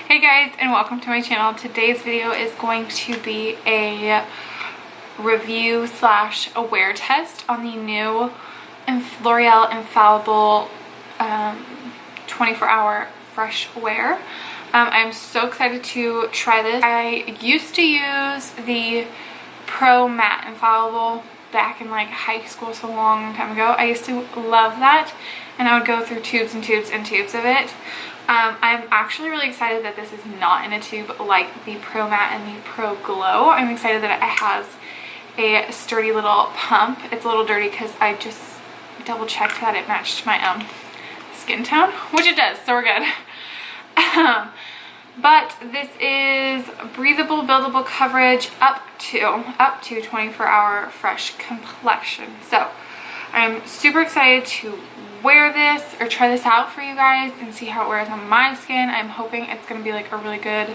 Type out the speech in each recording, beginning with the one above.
Hey guys, and welcome to my channel. Today's video is going to be a review slash a wear test on the new L'Oreal Infallible 24-hour fresh wear. I'm so excited to try this. I used to use the Pro Matte Infallible back in like high school, so long time ago. I used to love that, and I would go through tubes and tubes and tubes of it. I'm actually really excited that this is not in a tube like the Pro Matte and the Pro Glow. I'm excited that it has a sturdy little pump. It's a little dirty because I just double checked that it matched my skin tone, which it does, so we're good. But this is breathable, buildable coverage up to 24-hour fresh complexion. So I'm super excited to wear this or try this out for you guys and see how it wears on my skin. I'm hoping it's going to be like a really good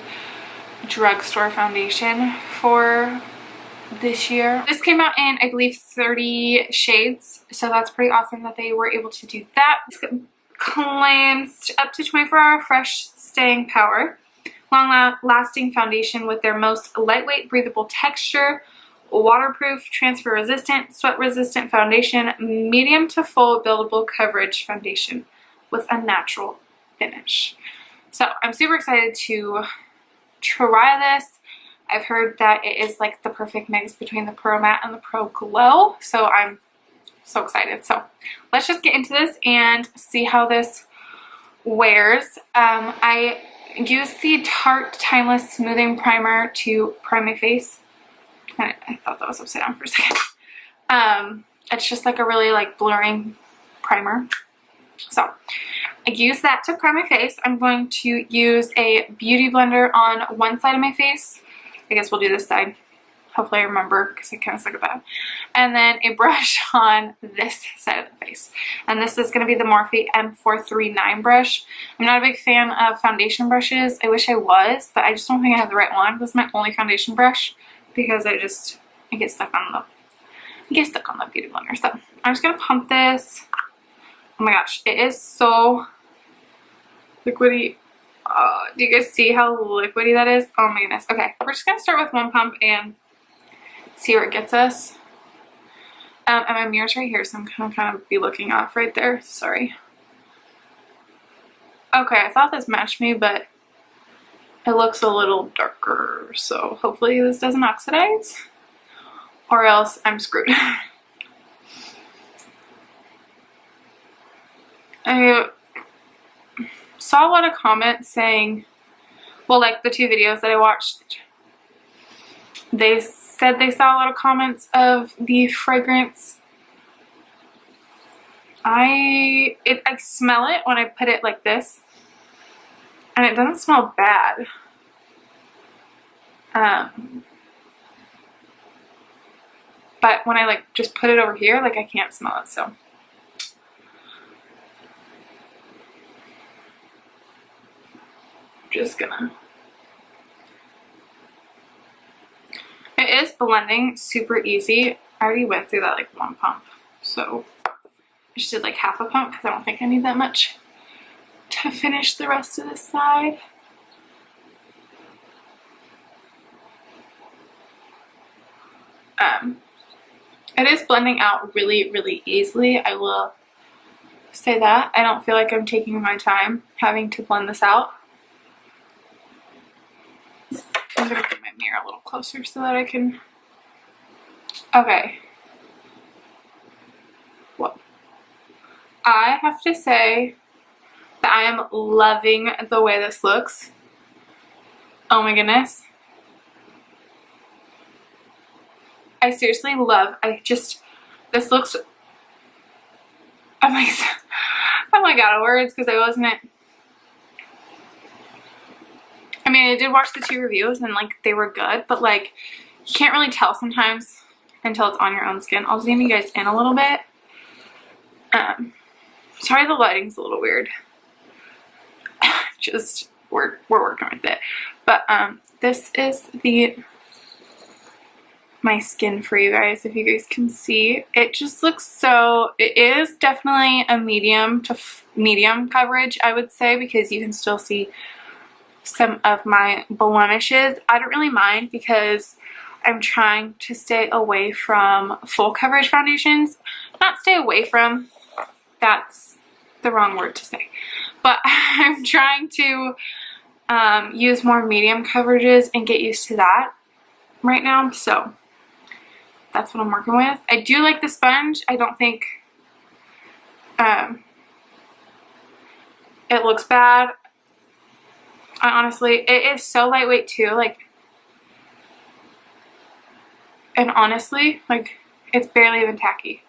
drugstore foundation for this year. This came out in, I believe, 30 shades, so that's pretty awesome that they were able to do that. It claims up to 24-hour fresh staying power, long-lasting foundation with their most lightweight, breathable texture, waterproof, transfer resistant, sweat resistant foundation, medium to full buildable coverage foundation with a natural finish. So I'm super excited to try this. I've heard that it is like the perfect mix between the Pro Matte and the Pro Glow, so I'm so excited. So let's just get into this and see how this wears. I used the Tarte Timeless Smoothing Primer to prime my face. I thought that was upside down for a second. It's just like a really like blurring primer. So I use that to prime my face. I'm going to use a beauty blender on one side of my face. I guess we'll do this side. Hopefully I remember because I kind of suck at that. And then a brush on this side of the face. And this is going to be the Morphe M439 brush. I'm not a big fan of foundation brushes. I wish I was, but I just don't think I have the right one. This is my only foundation brush, because I get stuck on the beauty blender. So I'm just gonna pump this. Oh my gosh, it is so liquidy. Do you guys see how liquidy that is? Oh my goodness. Okay, we're just gonna start with one pump and see where it gets us. And my mirror's right here, so I'm gonna kind of be looking off right there. Sorry. Okay, I thought this matched me, but it looks a little darker, so hopefully this doesn't oxidize, or else I'm screwed. I saw a lot of comments saying, well, like the two videos that I watched, they said they saw a lot of comments of the fragrance. I smell it when I put it like this, and it doesn't smell bad. But when I like just put it over here, like I can't smell it, so. Just gonna. It is blending super easy. I already went through that like one pump, so I just did like half a pump because I don't think I need that much to finish the rest of this side. It is blending out really, really easily. I will say that. I don't feel like I'm taking my time having to blend this out. I'm gonna get my mirror a little closer so that I can. Okay. Well, I have to say that I am loving the way this looks. Oh my goodness. I seriously love, this looks, I'm like out of words because I mean, I did watch the two reviews and like they were good, but like you can't really tell sometimes until it's on your own skin. I'll zoom you guys in a little bit. Sorry the lighting's a little weird. Just, we're working with it. But this is my skin for you guys, if you guys can see. It just looks so, it is definitely a medium to medium coverage, I would say, because you can still see some of my blemishes. I don't really mind because I'm trying to stay away from full coverage foundations. Not stay away from, that's the wrong word to say. But I'm trying to use more medium coverages and get used to that right now. So that's what I'm working with. I do like the sponge. I don't think it looks bad. Honestly, it is so lightweight too, like, and honestly, like, it's barely even tacky.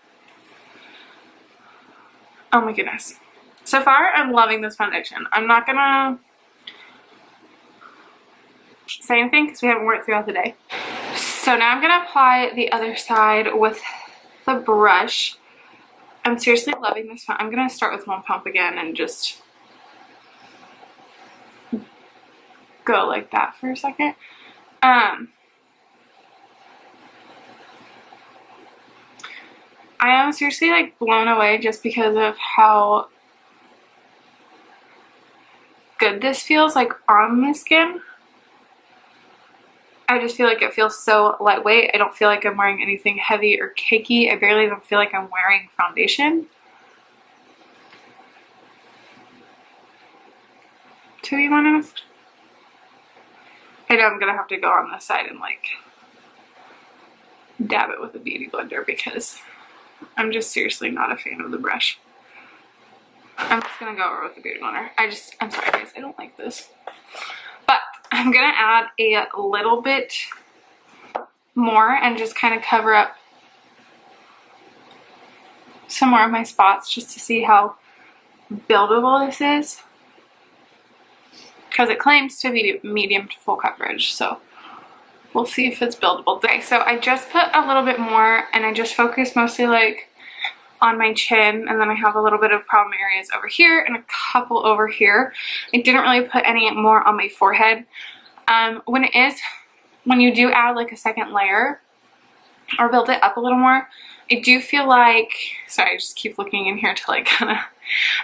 Oh my goodness. So far, I'm loving this foundation. I'm not gonna say anything because we haven't worked throughout the day. So now I'm gonna apply the other side with the brush. I'm seriously loving this. I'm gonna start with one pump again and just go like that for a second. I am seriously like blown away just because of how good this feels like on my skin. I just feel like it feels so lightweight. I don't feel like I'm wearing anything heavy or cakey. I barely even feel like I'm wearing foundation. To be honest, I know I'm gonna have to go on this side and like dab it with a beauty blender because I'm just seriously not a fan of the brush. I'm just gonna go over with the beauty blender. I'm sorry guys, I don't like this. But I'm gonna add a little bit more and just kind of cover up some more of my spots just to see how buildable this is. Because it claims to be medium to full coverage, so we'll see if it's buildable. Okay, so I just put a little bit more and I just focused mostly like on my chin, and then I have a little bit of problem areas over here and a couple over here. I didn't really put any more on my forehead. When you do add like a second layer or build it up a little more, I do feel like, sorry, I just keep looking in here to like kind of,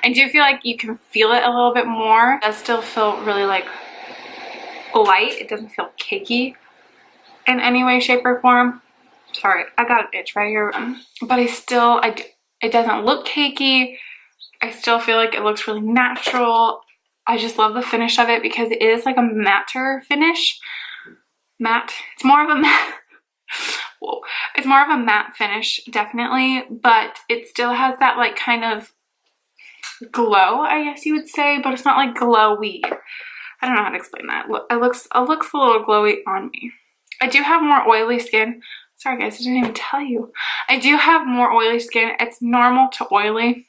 I do feel like you can feel it a little bit more. It does still feel really like light. It doesn't feel cakey in any way, shape, or form. Sorry, I got an itch right here. But it doesn't look cakey. I still feel like it looks really natural. I just love the finish of it because it is like a matter finish. Matte. It's more of a matte. Whoa. It's more of a matte finish, definitely, but it still has that like kind of glow, I guess you would say, but it's not like glowy. I don't know how to explain that. Look, it looks a little glowy on me. I do have more oily skin. Sorry guys, I didn't even tell you. I do have more oily skin. It's normal to oily.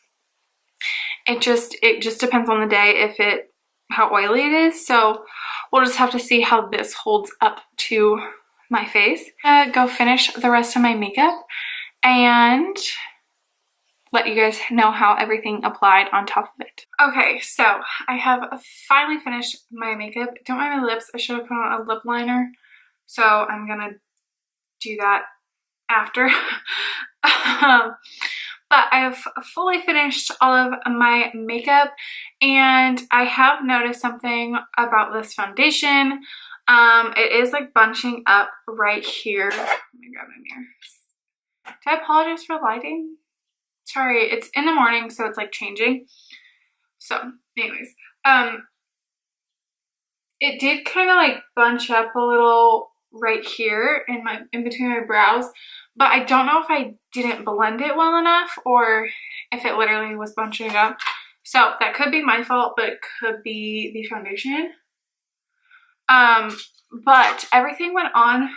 It just depends on the day how oily it is. So we'll just have to see how this holds up to my face. Go finish the rest of my makeup and let you guys know how everything applied on top of it. Okay, so I have finally finished my makeup. Don't mind my lips. I should have put on a lip liner. So I'm gonna do that after. But I have fully finished all of my makeup, and I have noticed something about this foundation. It is like bunching up right here. Let me grab my mirror. Do I apologize for lighting? Sorry, it's in the morning, so it's like changing. So anyways, it did kind of like bunch up a little right here in between my brows, but I don't know if I didn't blend it well enough or if it literally was bunching up. So that could be my fault, but it could be the foundation. But everything went on,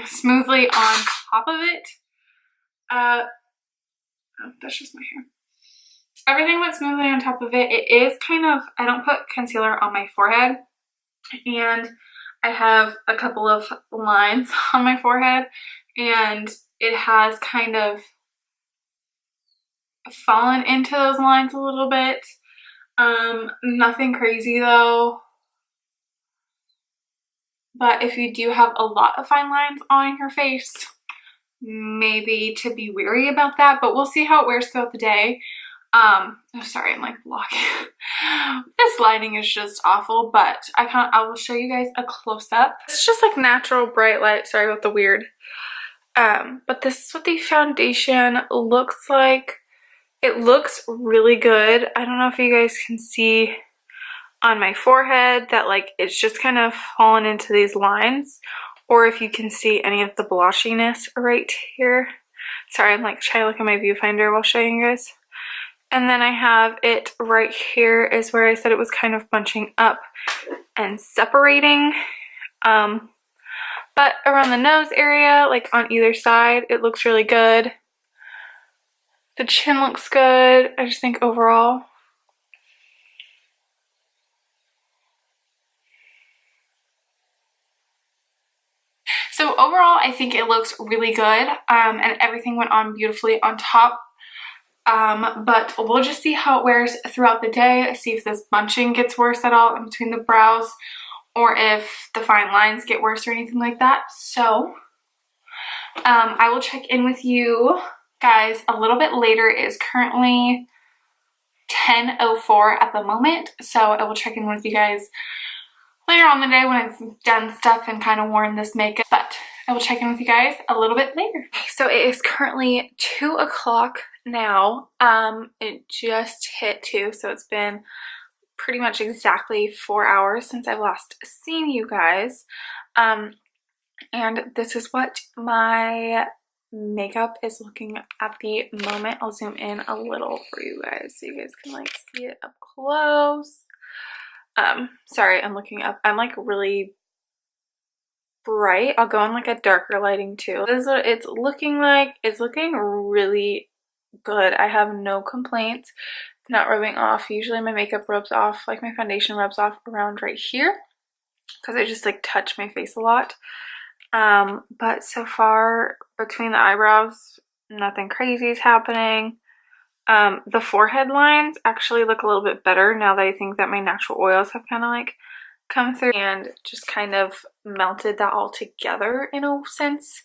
smoothly on top of it. Oh, that's just my hair. Everything went smoothly on top of it. It is kind of, I don't put concealer on my forehead, and I have a couple of lines on my forehead, and it has kind of fallen into those lines a little bit. Nothing crazy though. But if you do have a lot of fine lines on your face, maybe to be wary about that, but we'll see how it wears throughout the day. Oh, sorry, I'm like blocking. This lighting is just awful, but I will show you guys a close-up. It's just like natural bright light. Sorry about the weird. But this is what the foundation looks like. It looks really good. I don't know if you guys can see on my forehead that like it's just kind of fallen into these lines, or if you can see any of the blotchiness right here. Sorry, I'm like trying to look at my viewfinder while showing you guys. And then I have it right here is where I said it was kind of bunching up and separating. But around the nose area, like on either side, it looks really good. The chin looks good. I just think overall. So overall, I think it looks really good, and everything went on beautifully on top. But we'll just see how it wears throughout the day, see if this bunching gets worse at all in between the brows, or if the fine lines get worse or anything like that. So I will check in with you guys a little bit later. It is currently 10:04 at the moment, so I will check in with you guys later on the day when I've done stuff and kind of worn this makeup, but I will check in with you guys a little bit later. So it is currently 2 o'clock now. It just hit 2, so it's been pretty much exactly 4 hours since I've last seen you guys. And this is what my makeup is looking at the moment. I'll zoom in a little for you guys so you guys can like see it up close. Sorry, I'm looking up. I'm like really bright. I'll go in like a darker lighting too. This is what it's looking like. It's looking really good. I have no complaints. It's not rubbing off. Usually my makeup rubs off, like my foundation rubs off around right here because I just like touch my face a lot. But so far between the eyebrows, nothing crazy is happening. The forehead lines actually look a little bit better now that I think that my natural oils have kind of like come through and just kind of melted that all together in a sense.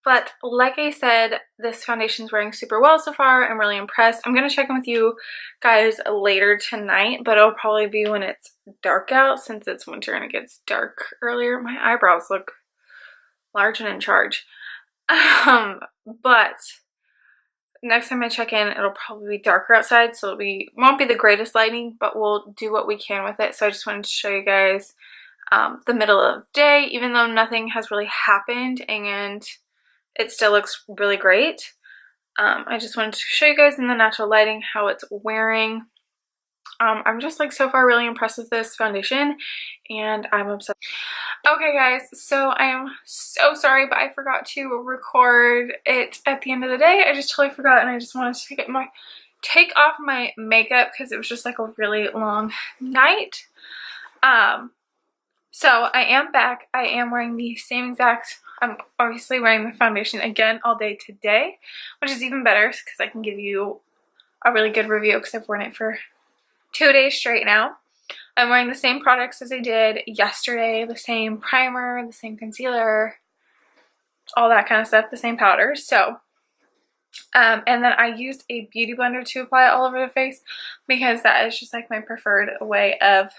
But like I said, this foundation is wearing super well so far. I'm really impressed. I'm going to check in with you guys later tonight, but it'll probably be when it's dark out since it's winter and it gets dark earlier. My eyebrows look large and in charge. But next time I check in, it'll probably be darker outside, so it won't be the greatest lighting, but we'll do what we can with it. So I just wanted to show you guys the middle of the day, even though nothing has really happened and it still looks really great. I just wanted to show you guys in the natural lighting how it's wearing. I'm just like so far really impressed with this foundation and I'm obsessed. Okay guys, so I am so sorry, but I forgot to record it at the end of the day. I just totally forgot and I just wanted to take off my makeup because it was just like a really long night. So I am back. I am wearing the same exact, I'm obviously wearing the foundation again all day today, which is even better because I can give you a really good review because I've worn it for 2 days straight now. I'm wearing the same products as I did yesterday, the same primer, the same concealer, all that kind of stuff, the same powders. So, and then I used a beauty blender to apply it all over the face because that is just like my preferred way of